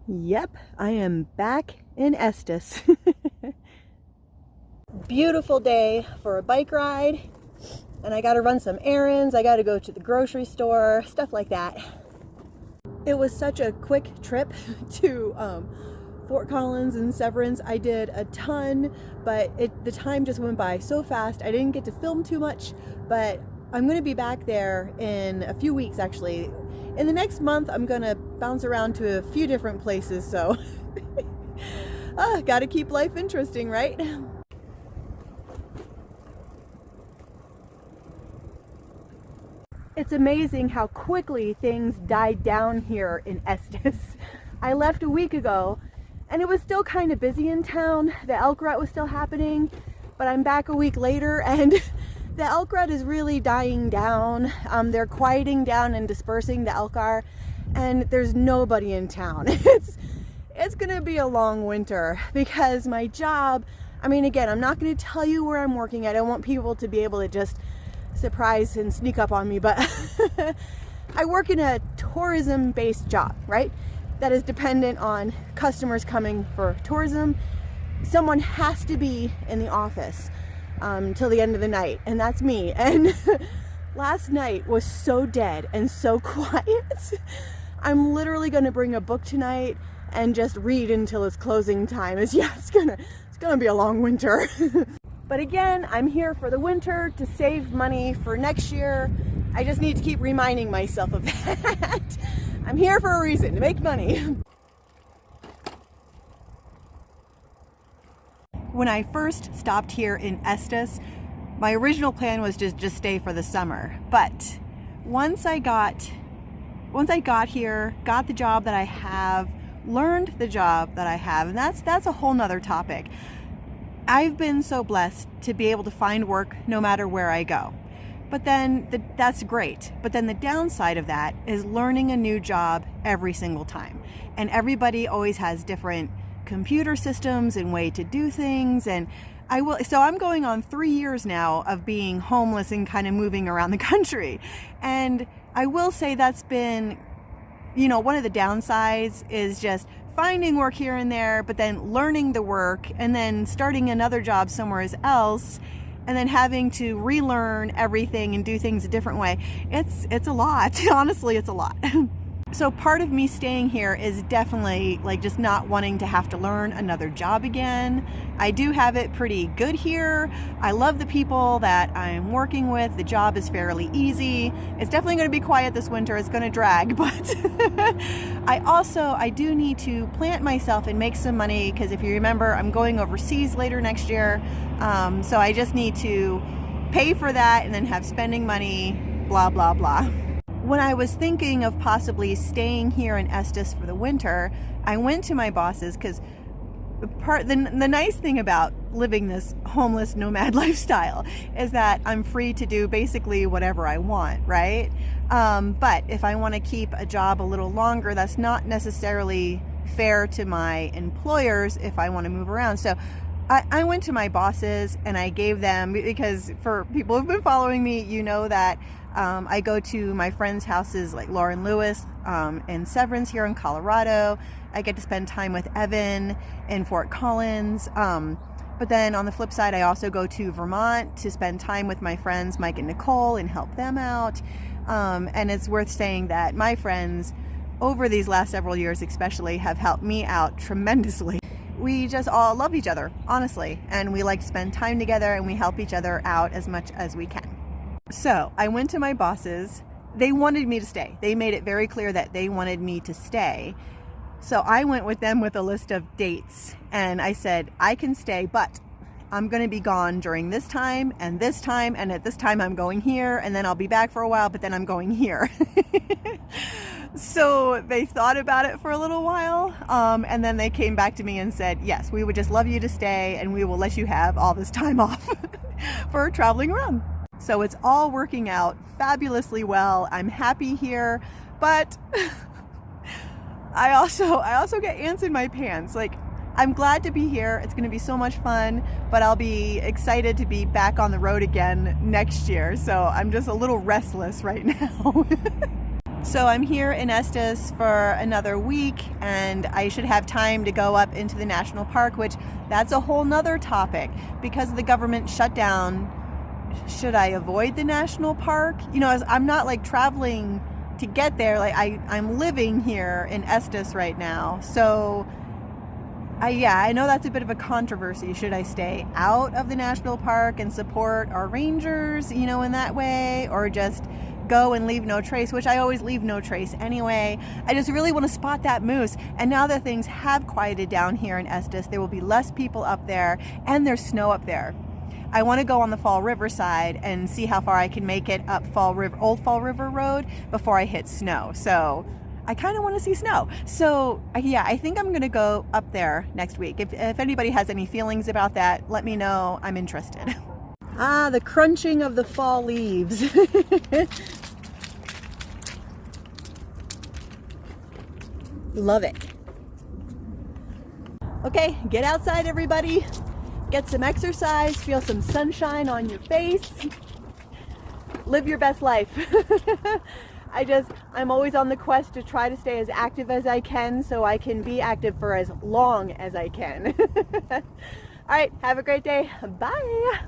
Yep, I am back in Estes. Beautiful day for a bike ride, and I gotta run some errands, I gotta go to the grocery store, stuff like that. It was such a quick trip to Fort Collins and Severance. I did a ton, but the time just went by so fast. I didn't get to film too much, but I'm gonna be back there in a few weeks actually. In the next month, I'm gonna bounce around to a few different places, so gotta keep life interesting, right? It's amazing how quickly things died down here in Estes. I left a week ago and it was still kind of busy in town. The elk rut was still happening, but I'm back a week later and the elk rut is really dying down. They're quieting down and dispersing, the elk are, and there's nobody in town. It's gonna be a long winter because my job, I mean, again, I'm not gonna tell you where I'm working. I don't want people to be able to just surprise and sneak up on me, but I work in a tourism-based job, right? That is dependent on customers coming for tourism. Someone has to be in the office till the end of the night, and that's me. And last night was so dead and so quiet. I'm literally gonna bring a book tonight and just read until it's closing time. It's gonna be a long winter. But again, I'm here for the winter to save money for next year. I just need to keep reminding myself of that. I'm here for a reason, to make money. When I first stopped here in Estes, my original plan was to just stay for the summer. But once I got here, got the job that I have, learned the job that I have, and that's a whole nother topic. I've been so blessed to be able to find work no matter where I go. But then that's great. But then the downside of that is learning a new job every single time. And everybody always has different computer systems and way to do things. And so I'm going on 3 years now of being homeless and kind of moving around the country. And I will say that's been, one of the downsides is just finding work here and there, but then learning the work and then starting another job somewhere else and then having to relearn everything and do things a different way. It's a lot. Honestly, it's a lot. So part of me staying here is definitely like just not wanting to have to learn another job again. I do have it pretty good here. I love the people that I'm working with. The job is fairly easy. It's definitely going to be quiet this winter. It's going to drag, but I do need to plant myself and make some money because if you remember, I'm going overseas later next year. So I just need to pay for that and then have spending money, blah, blah, blah. When I was thinking of possibly staying here in Estes for the winter, I went to my bosses because the nice thing about living this homeless nomad lifestyle is that I'm free to do basically whatever I want, right? But if I want to keep a job a little longer, that's not necessarily fair to my employers if I want to move around. So I went to my bosses and I gave them, because for people who've been following me, you know that I go to my friends' houses like Lauren Lewis and Severance here in Colorado. I get to spend time with Evan in Fort Collins. But then on the flip side, I also go to Vermont to spend time with my friends Mike and Nicole and help them out. And it's worth saying that my friends over these last several years especially have helped me out tremendously. We just all love each other, honestly, and we like to spend time together and we help each other out as much as we can. So I went to my bosses. They wanted me to stay. They made it very clear that they wanted me to stay. So I went with them with a list of dates and I said, I can stay, but I'm going to be gone during this time, and at this time I'm going here, and then I'll be back for a while, but then I'm going here. So they thought about it for a little while, and then they came back to me and said, yes, we would just love you to stay and we will let you have all this time off for traveling around. So it's all working out fabulously well. I'm happy here, but I also get ants in my pants. Like, I'm glad to be here. It's going to be so much fun, but I'll be excited to be back on the road again next year. So I'm just a little restless right now. So I'm here in Estes for another week, and I should have time to go up into the national park, which that's a whole nother topic. Because of the government shutdown, should I avoid the national park? You know, as I'm not like traveling to get there. Like I'm living here in Estes right now. So I know that's a bit of a controversy. Should I stay out of the national park and support our rangers, you know, in that way, or just go and leave no trace, which I always leave no trace anyway. I just really want to spot that moose. And now that things have quieted down here in Estes, there will be less people up there, and there's snow up there. I want to go on the Fall River side and see how far I can make it up Old Fall River Road before I hit snow. So I kind of want to see snow. So yeah, I think I'm going to go up there next week. If anybody has any feelings about that, let me know. I'm interested. Ah, the crunching of the fall leaves. Love it. Okay, get outside, everybody. Get some exercise, feel some sunshine on your face. Live your best life. I'm always on the quest to try to stay as active as I can so I can be active for as long as I can. All right, have a great day. Bye.